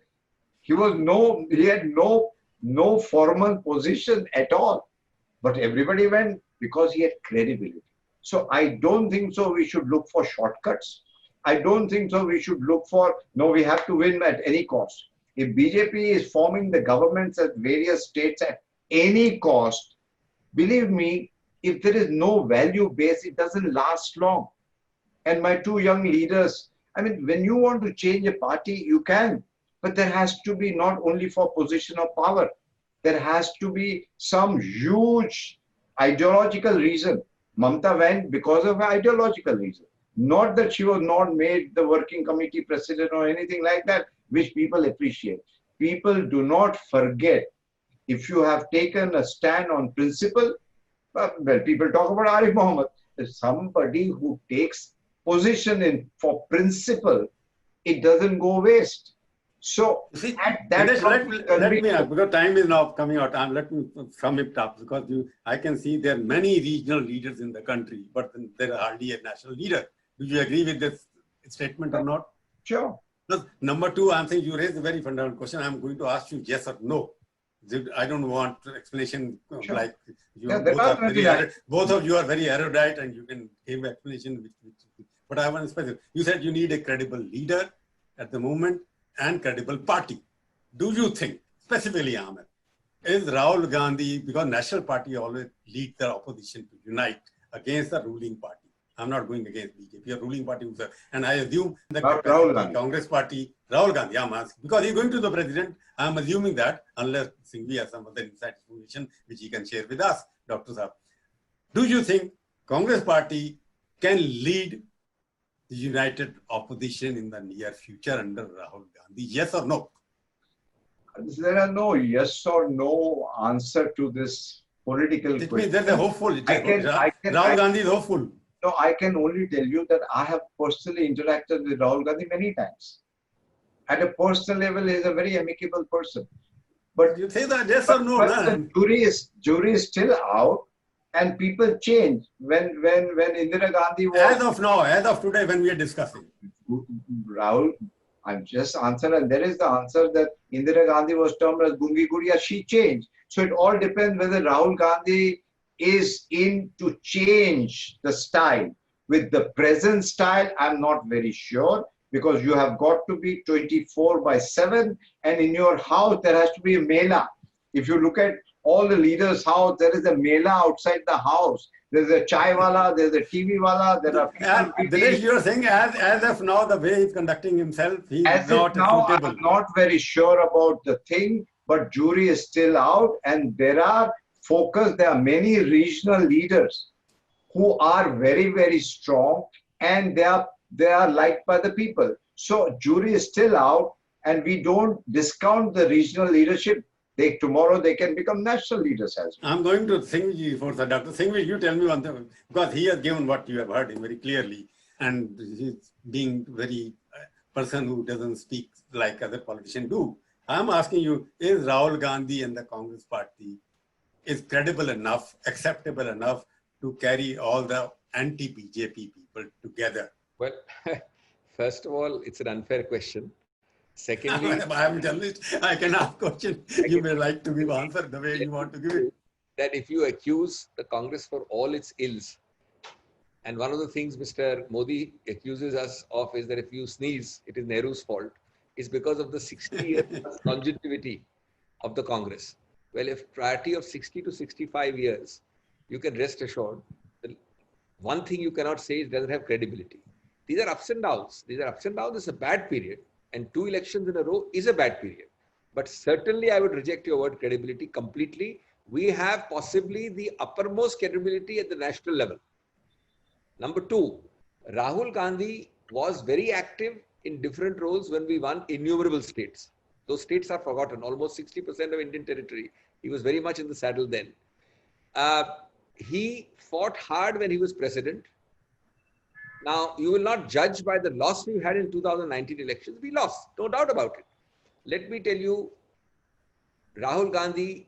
He had no formal position at all. But everybody went because he had credibility. So I don't think so we should look for shortcuts. I don't think so we should look for, no, we have to win at any cost. If BJP is forming the governments at various states at any cost, believe me, if there is no value base, it doesn't last long. And my two young leaders, I mean, when you want to change a party, you can. But there has to be not only for position of power. There has to be some huge ideological reason. Mamta went because of an ideological reason. Not that she was not made the working committee president or anything like that, which people appreciate. People do not forget. If you have taken a stand on principle, well, people talk about Arif Mohammed. If somebody who takes position for principle, it doesn't go waste. So see, at that let me because time is now coming out. Let me sum it up, because I can see there are many regional leaders in the country, but there are hardly a national leader. Do you agree with this statement or not? Sure. Plus, number two, I'm saying you raised a very fundamental question. I'm going to ask you yes or no. I don't want explanation Sure. like you Yeah, both of you are very erudite and you can give explanation. But I want to specify. You said you need a credible leader at the moment and credible party. Do you think, specifically, Ahmed, is Rahul Gandhi, because National Party always lead the opposition to unite against the ruling party? I'm not going against BJP, a ruling party, and I assume the Congress Party, Rahul Gandhi, I'm asking, because he's going to the president, I'm assuming that, unless Singhvi has some other inside information which he can share with us, Dr. Saab. Do you think Congress Party can lead the united opposition in the near future under Rahul Gandhi? Yes or no? There are no yes or no answer to this political question. It means there's a hopeful. Rahul Gandhi is hopeful. No, I can only tell you that I have personally interacted with Rahul Gandhi many times. At a personal level, he is a very amicable person. But you say that yes or no? The jury is still out, and people change. When Indira Gandhi was as of today, when we are discussing, Rahul, I'm just answering, and there is the answer that Indira Gandhi was termed as Gungi Gudiya. She changed. So it all depends whether Rahul Gandhi is in to change the style. With the present style, I'm not very sure, because you have got to be 24/7, and in your house there has to be a mela. If you look at all the leaders' house, there is a mela outside the house. There's a chai wala, there's a TV wala, there are people. Dinesh, you're saying as of now, the way he's conducting himself, he's not now, suitable. I'm not very sure about the thing, but jury is still out, and there are many regional leaders who are very, very strong, and they are liked by the people. So jury is still out, and we don't discount the regional leadership. Tomorrow they can become national leaders as well. I'm going to Singhvi for Dr. Singhvi, you tell me one thing, because he has given what you have heard him very clearly, and he's being very person who doesn't speak like other politicians do. I'm asking you, is Rahul Gandhi and the Congress Party is credible enough, acceptable enough to carry all the anti-BJP people together? Well, first of all, it's an unfair question. Secondly, I'm a journalist. I can ask questions. You may like to give answer the way you want to give it. That if you accuse the Congress for all its ills, and one of the things Mr. Modi accuses us of is that if you sneeze, it is Nehru's fault, is because of the 60 years longevity of the Congress. Well, if priority of 60 to 65 years, you can rest assured, the one thing you cannot say is it doesn't have credibility. These are ups and downs. It's a bad period. And 2 elections in a row is a bad period. But certainly I would reject your word credibility completely. We have possibly the uppermost credibility at the national level. Number 2, Rahul Gandhi was very active in different roles when we won innumerable states. Those states are forgotten, almost 60% of Indian territory. He was very much in the saddle then. He fought hard when he was president. Now, you will not judge by the loss we had in 2019 elections. We lost, no doubt about it. Let me tell you, Rahul Gandhi,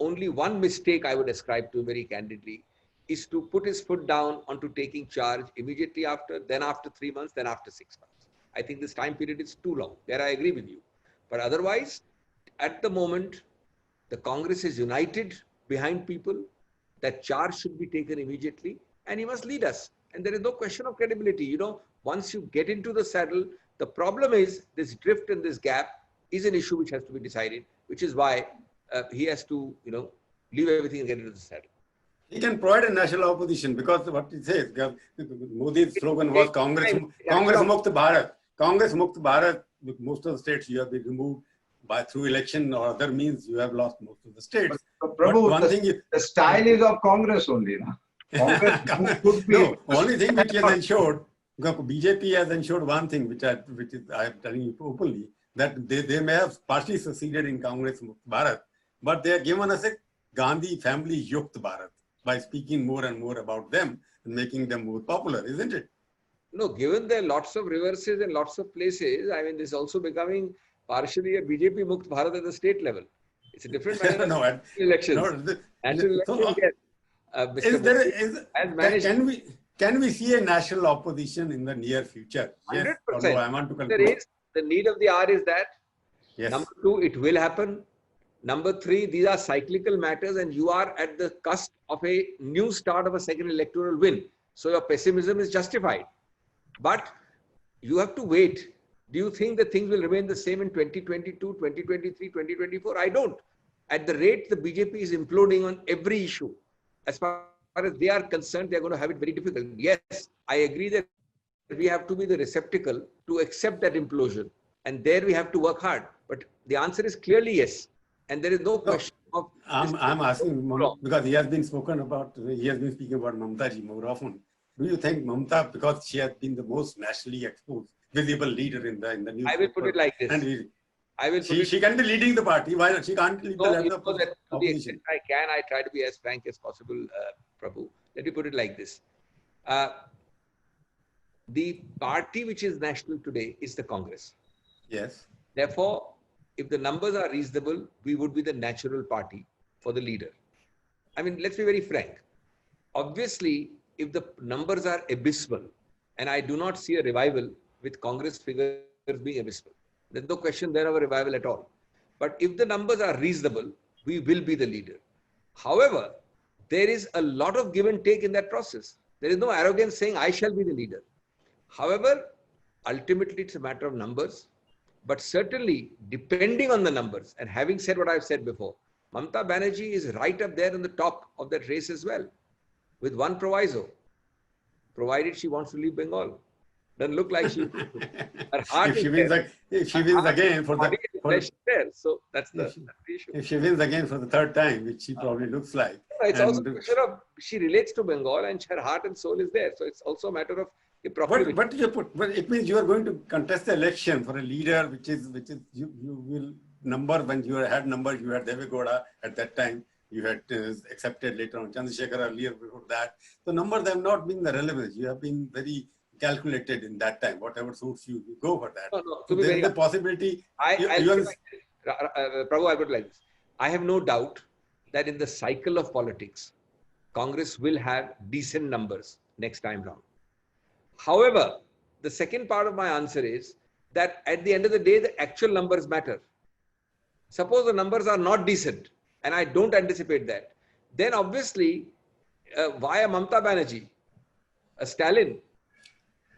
only one mistake I would ascribe to him very candidly is to put his foot down onto taking charge immediately after, then after 3 months, then after 6 months. I think this time period is too long. There I agree with you. But otherwise, at the moment, the Congress is united behind people. That charge should be taken immediately, and he must lead us. And there is no question of credibility. You know, once you get into the saddle, the problem is this drift and this gap is an issue which has to be decided, which is why he has to, leave everything and get into the saddle. He can provide a national opposition because what he says, Modi's slogan was Congress Mukt Bharat. Congress Mukt Bharat, with most of the states you have been removed through election or other means, you have lost most of the states. But Prabhu, the style is of Congress only, no? No, only thing which has ensured, BJP has ensured one thing, which I am telling you openly, that they may have partially succeeded in Congress Mukt Bharat, but they have given us a Gandhi family Yukt Bharat by speaking more and more about them and making them more popular, isn't it? No, given there are lots of reverses and lots of places, I mean, this is also becoming partially a BJP Mukt Bharat at the state level. It's a different matter of elections. Can we see a national opposition in the near future? 100%. Yes, there is. The need of the hour is that. Yes. Number 2, it will happen. Number three, these are cyclical matters and you are at the cusp of a new start of a second electoral win. So your pessimism is justified. But you have to wait. Do you think that things will remain the same in 2022, 2023, 2024? I don't. At the rate the BJP is imploding on every issue, as far as they are concerned, they are going to have it very difficult. Yes, I agree that we have to be the receptacle to accept that implosion. And there we have to work hard. But the answer is clearly yes. And there is no question of... I'm asking, because he has been speaking about Mamta ji more often. Do you think Mamta, because she has been the most nationally exposed, visible leader in the news? I will put it like this. She can be leading the party. Why not? She can't lead the level of opposition. I try to be as frank as possible, Prabhu. Let me put it like this. The party which is national today is the Congress. Yes. Therefore, if the numbers are reasonable, we would be the natural party for the leader. I mean, let's be very frank. Obviously, if the numbers are abysmal, and I do not see a revival with Congress figures being abysmal, there's no question there of a revival at all. But if the numbers are reasonable, we will be the leader. However, there is a lot of give and take in that process. There is no arrogance saying, I shall be the leader. However, ultimately, it's a matter of numbers. But certainly, depending on the numbers, and having said what I've said before, Mamta Banerjee is right up there on the top of that race as well, with one proviso, provided she wants to leave Bengal. Doesn't look like she. Her heart if she wins again for the so that's the issue. If she wins again for the third time, which she probably looks like, it's also a question of she relates to Bengal and her heart and soul is there. So it's also a matter of but it means you are going to contest the election for a leader, which is you will number when you had numbers. You had Deve Gowda at that time. You had accepted later on Chandrasekhar earlier before that. So numbers have not been the relevance. You have been very calculated in that time. Whatever suits you, you go for that. So there is a possibility. Prabhu, I would like this. I have no doubt that in the cycle of politics, Congress will have decent numbers next time round. However, the second part of my answer is that at the end of the day, the actual numbers matter. Suppose the numbers are not decent, and I don't anticipate that, then obviously, via Mamta Banerjee, a Stalin,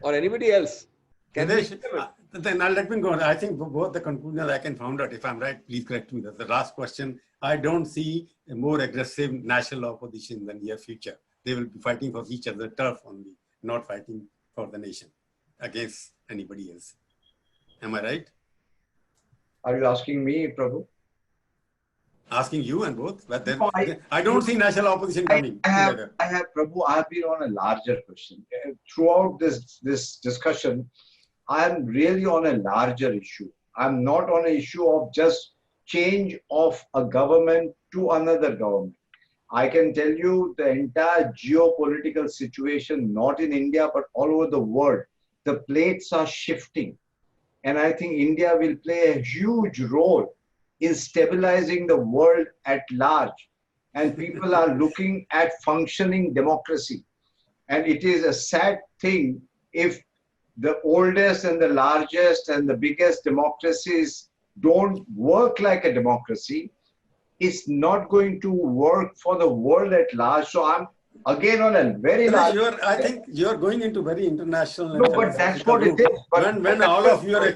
or anybody else, can then let me go on. I think both the conclusions I can find out. If I'm right, please correct me. That's the last question. I don't see a more aggressive national opposition in the near future. They will be fighting for each other's turf only, not fighting for the nation against anybody else. Am I right? Are you asking me, Prabhu? Asking you and both. But then, I don't see national opposition coming together. Prabhu, I have been on a larger question. Throughout this discussion, I am really on a larger issue. I'm not on an issue of just change of a government to another government. I can tell you the entire geopolitical situation, not in India, but all over the world, the plates are shifting. And I think India will play a huge role in stabilizing the world at large. And people are looking at functioning democracy. And it is a sad thing if the oldest and the largest and the biggest democracies don't work like a democracy. It's not going to work for the world at large. So I'm again on a very large... I think you're going into very international... No, but that's what it is. When all of you are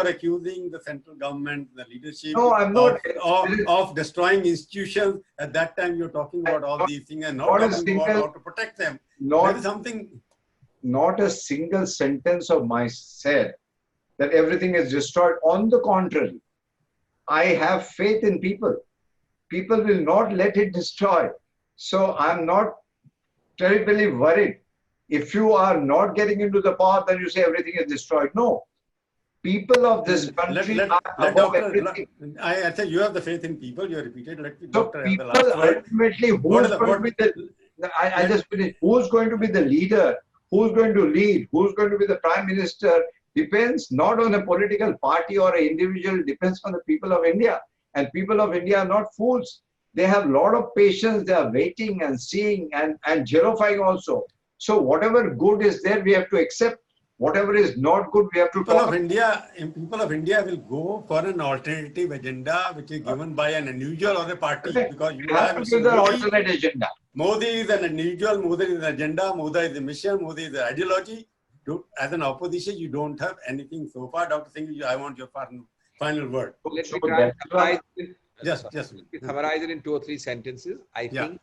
accusing the central government, the leadership, no, I'm not, of destroying institutions. At that time, you're talking about all these things and not talking about how to protect them. There is something... Not a single sentence of mine said that everything is destroyed. On the contrary, I have faith in people. People will not let it destroy. So I'm not terribly worried. If you are not getting into the path, then you say everything is destroyed. No. People of this country are above everything. I say you have the faith in people. You repeated. Let me, so doctor, people ultimately, who's going to be the leader? Who's going to lead? Who's going to be the prime minister? Depends not on a political party or an individual, depends on the people of India. And people of India are not fools. They have a lot of patience. They are waiting and seeing and gelifying also. So whatever good is there, we have to accept. Whatever is not good, we have to People talk. People of India will go for an alternative agenda which is given by an individual or a party, because you have to give the alternate agenda. Modi is an individual, Modi is an agenda, Modi is a mission, Modi is an ideology. As an opposition, you don't have anything so far. Dr. Singhvi, I want your final word. Let me try and summarize it. Just Summarize it in 2 or 3 sentences. I think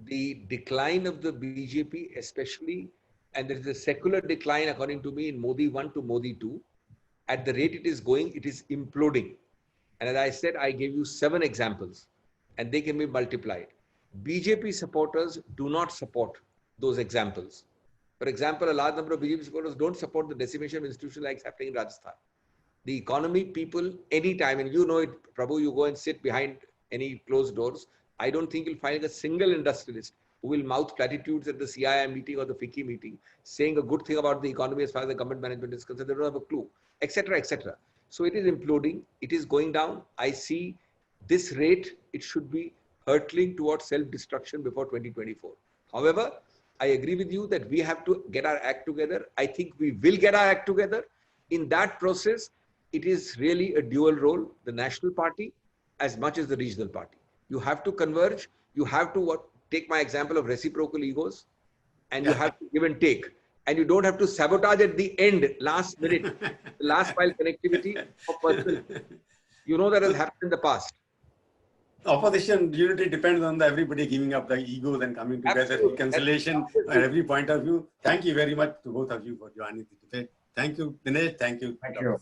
the decline of the BJP, especially, and there is a secular decline, according to me, in Modi 1 to Modi 2. At the rate it is going, it is imploding. And as I said, I gave you 7 examples, and they can be multiplied. BJP supporters do not support those examples. For example, a large number of BJP supporters don't support the decimation of institutions like happening in Rajasthan. The economy, people, anytime, and you know it, Prabhu, you go and sit behind any closed doors. I don't think you'll find a single industrialist who will mouth platitudes at the CII meeting or the FICCI meeting, saying a good thing about the economy as far as the government management is concerned. They don't have a clue, etc., etc. So it is imploding. It is going down. I see this rate, it should be hurtling towards self-destruction before 2024. However, I agree with you that we have to get our act together. I think we will get our act together. In that process, it is really a dual role, the national party as much as the regional party. You have to converge. You have to take my example of reciprocal egos, and you have to give and take. And you don't have to sabotage at the end, last minute, the last mile connectivity for personal. You know that has happened in the past. Opposition unity depends on everybody giving up the egos and coming together, reconciliation at every point of view. Thank you very much to both of you for joining today. Thank you, Dinesh. Thank you. Thank you.